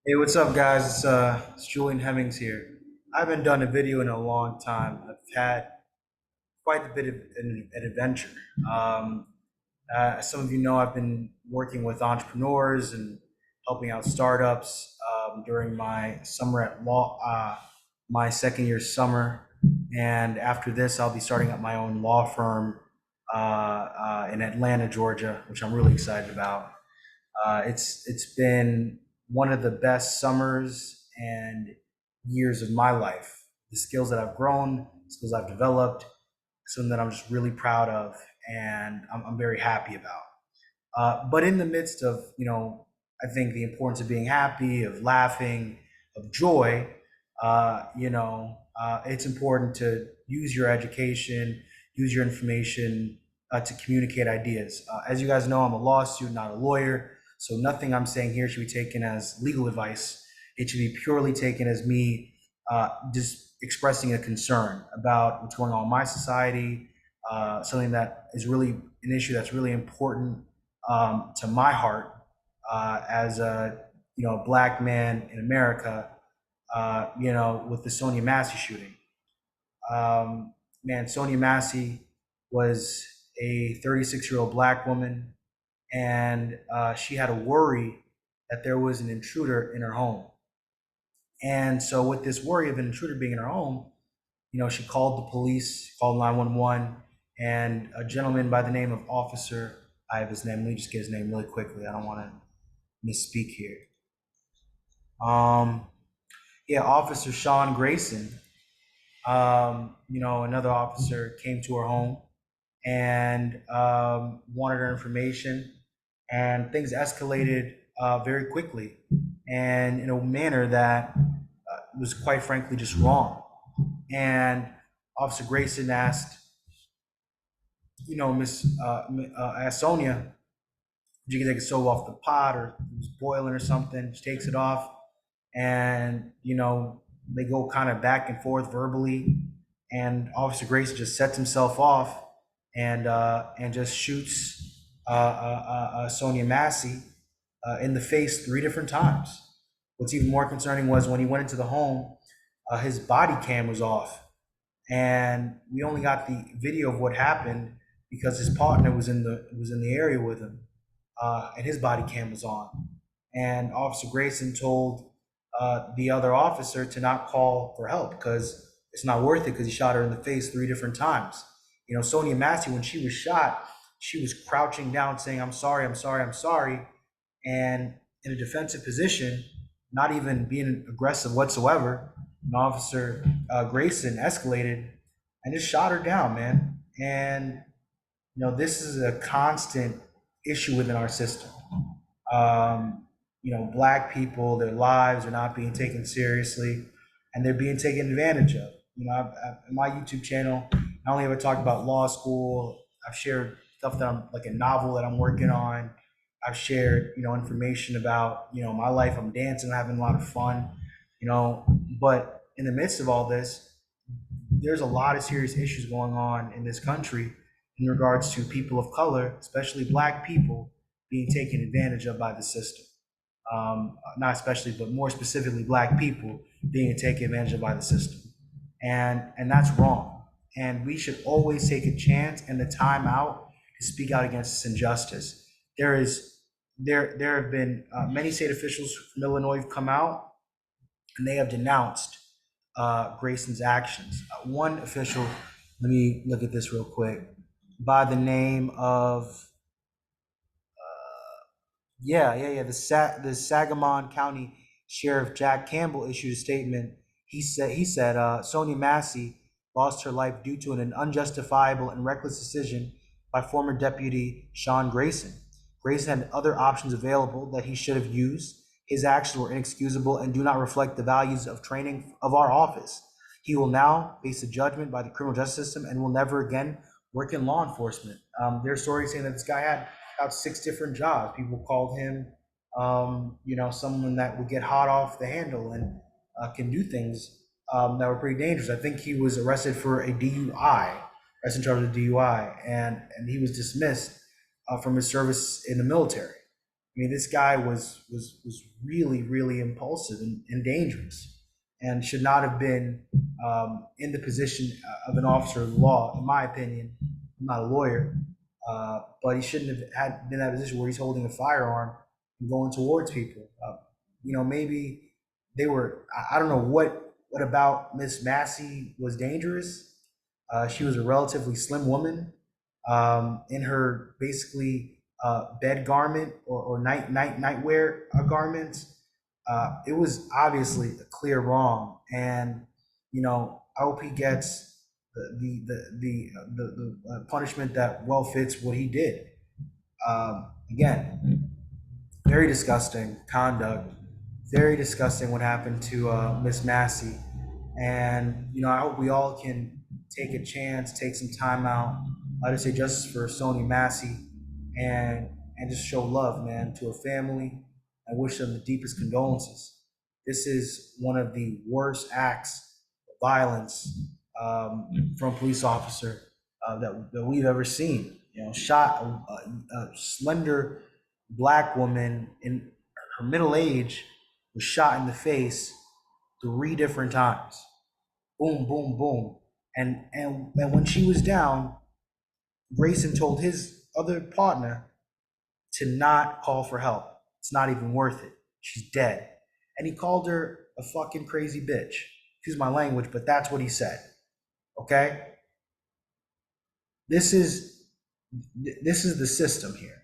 Hey, what's up, guys? It's Julian Hemmings here. I haven't done a video in a long time. I've had quite a bit of an adventure. Um, as some of you know, I've been working with entrepreneurs and helping out startups during my summer at law, my second year summer. And after this, I'll be starting up my own law firm in Atlanta, Georgia, which I'm really excited about. It's been one of the best summers and years of my life. The skills that I've grown, skills I've developed, something that I'm just really proud of, and I'm very happy about. But in the midst of, I think the importance of being happy, of laughing, of joy, it's important to use your education, use your information to communicate ideas. As you guys know, I'm a law student, not a lawyer, so nothing I'm saying here should be taken as legal advice. It should be purely taken as me just expressing a concern about what's going on in my society, something that is really an issue that's really important to my heart as a black man in America. With the Sonya Massey shooting. Man, Sonya Massey was a 36-year-old black woman, and she had a worry that there was an intruder in her home. And so, with this worry of an intruder being in her home, she called the police, called 911, and a gentleman by the name of Officer, I have his name, let me just get his name really quickly. I don't want to misspeak here. Um, yeah, Officer Sean Grayson, another officer came to her home and wanted her information, and things escalated very quickly and in a manner that was quite frankly just wrong. And Officer Grayson asked, asked Sonia, "Did you take a stove off the pot or it was boiling or something?" She takes it off, and they go kind of back and forth verbally, and Officer Grayson just sets himself off and just shoots Sonya Massey in the face three different times. What's even more concerning was when he went into the home, his body cam was off, and we only got the video of what happened because his partner was in the area with him, and his body cam was on. And Officer Grayson told the other officer to not call for help because it's not worth it because he shot her in the face three different times. Sonya Massey, when she was shot, she was crouching down saying, "I'm sorry, I'm sorry, I'm sorry," and in a defensive position, not even being aggressive whatsoever. And Officer Grayson escalated and just shot her down, man. And this is a constant issue within our system. Black people, their lives are not being taken seriously, and they're being taken advantage of. In my YouTube channel, not only have I talked about law school, I've shared stuff that I'm like a novel that I'm working on. I've shared, information about, my life. I'm dancing, I'm having a lot of fun, you know. But in the midst of all this, there's a lot of serious issues going on in this country in regards to people of color, especially black people, being taken advantage of by the system. Not especially, but more specifically, black people being taken advantage of by the system, and that's wrong. And we should always take a chance and the time out to speak out against this injustice. There have been many state officials from Illinois have come out and they have denounced Grayson's actions. One official, let me look at this real quick, by the name of the Sangamon County Sheriff Jack Campbell issued a statement. He said Sonya Massey lost her life due to an unjustifiable and reckless decision by former Deputy Sean Grayson. Grayson had other options available that he should have used. His actions were inexcusable and do not reflect the values of training of our office. He will now face a judgment by the criminal justice system and will never again work in law enforcement. There's stories saying that this guy had about 6 different jobs. People called him, someone that would get hot off the handle and can do things that were pretty dangerous. I think he was arrested for a DUI, arrested charged with DUI, and he was dismissed from his service in the military. I mean, this guy was really, really impulsive and dangerous, and should not have been in the position of an officer of the law, in my opinion. I'm not a lawyer, but he shouldn't have had been in that position where he's holding a firearm and going towards people. Maybe they were. I don't know what about Miss Massey was dangerous. She was a relatively slim woman in her basically bed garment or nightwear garments. It was obviously a clear wrong, and I hope he gets the punishment that well fits what he did. Again, very disgusting conduct. Very disgusting what happened to Miss Massey. And I hope we all can take a chance, take some time out, to say justice for Sonya Massey, and just show love, man, to her family. I wish them the deepest condolences. This is one of the worst acts of violence from a police officer that we've ever seen. Shot a slender black woman in her middle age, was shot in the face 3 different times. Boom, boom, boom. And when she was down, Grayson told his other partner to not call for help. It's not even worth it. She's dead. And he called her a fucking crazy bitch. Excuse my language, but that's what he said. Okay? This is the system here.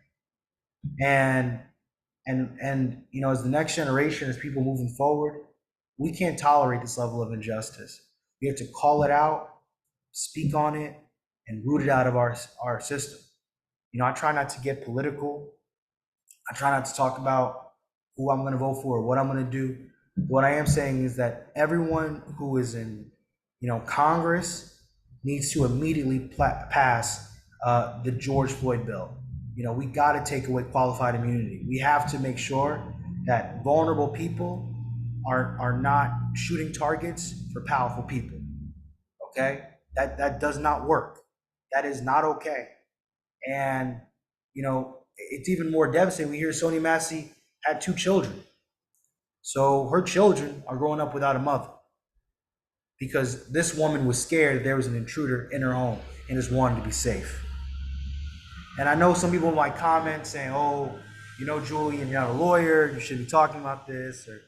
And as the next generation, as people moving forward, we can't tolerate this level of injustice. We have to call it out, speak on it, and root it out of our system. I try not to get political. I try not to talk about who I'm going to vote for or what I'm going to do. What I am saying is that everyone who is in, Congress needs to immediately pass the George Floyd bill. We got to take away qualified immunity. We have to make sure that vulnerable people are not shooting targets for powerful people. Okay, that does not work. That is not okay. And it's even more devastating. We hear Sonya Massey had 2 children, so her children are growing up without a mother because this woman was scared that there was an intruder in her home and just wanted to be safe. And I know some people might comment saying, "Oh, Julian, you're not a lawyer. You shouldn't be talking about this, or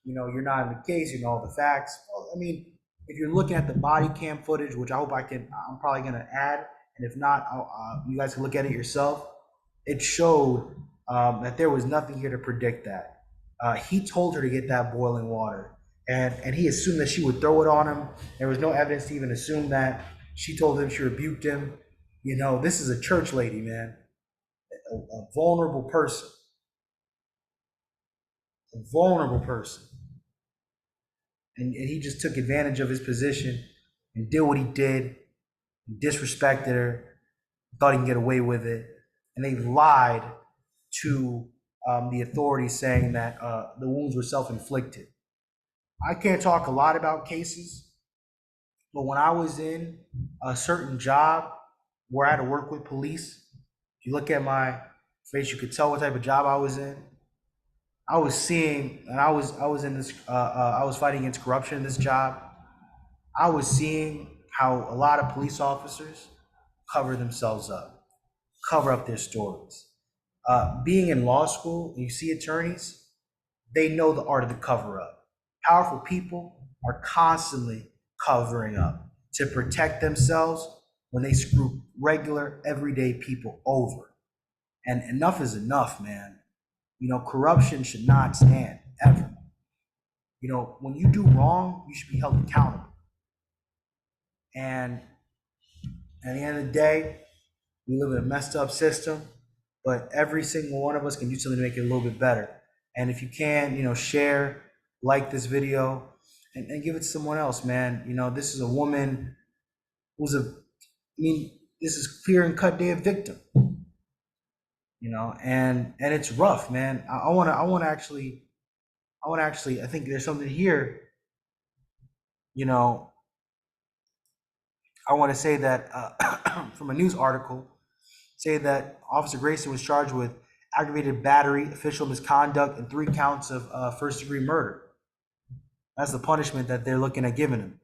you're not in the case. You know all the facts." Well, I mean, if you're looking at the body cam footage, which I hope I'm probably gonna add, and if not, you guys can look at it yourself. It showed that there was nothing here to predict that. He told her to get that boiling water, and he assumed that she would throw it on him. There was no evidence to even assume that. She told him she rebuked him. This is a church lady, man, a vulnerable person, a vulnerable person. And he just took advantage of his position and did what he did, disrespected her, thought he can get away with it. And they lied to the authorities saying that the wounds were self-inflicted. I can't talk a lot about cases, but when I was in a certain job where I had to work with police, if you look at my face, you could tell what type of job I was in. I was seeing, and I was in this. I was fighting against corruption in this job. I was seeing how a lot of police officers cover themselves up, cover up their stories. Being in law school, you see attorneys, they know the art of the cover up. Powerful people are constantly covering up to protect themselves when they screw regular, everyday people over. And enough is enough, man. Corruption should not stand ever. When you do wrong, you should be held accountable. And at the end of the day, we live in a messed up system, but every single one of us can do something to make it a little bit better. And if you can, share, like this video, and give it to someone else, man. This is a woman who's this is clear and cut day of victim. And it's rough, man. I want to actually, I think there's something here. I want to say that from a news article, say that Officer Grayson was charged with aggravated battery, official misconduct, and 3 counts of first-degree murder. That's the punishment that they're looking at giving him,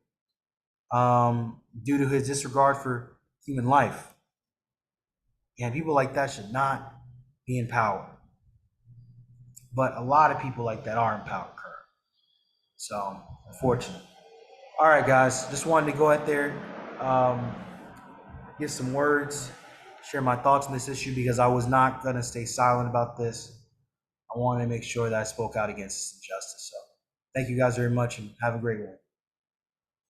due to his disregard for human life. And people like that should not be in power. But a lot of people like that are in power currently. So, unfortunate. All right, guys. Just wanted to go out there, give some words, share my thoughts on this issue, because I was not going to stay silent about this. I wanted to make sure that I spoke out against injustice. So, thank you guys very much, and have a great one.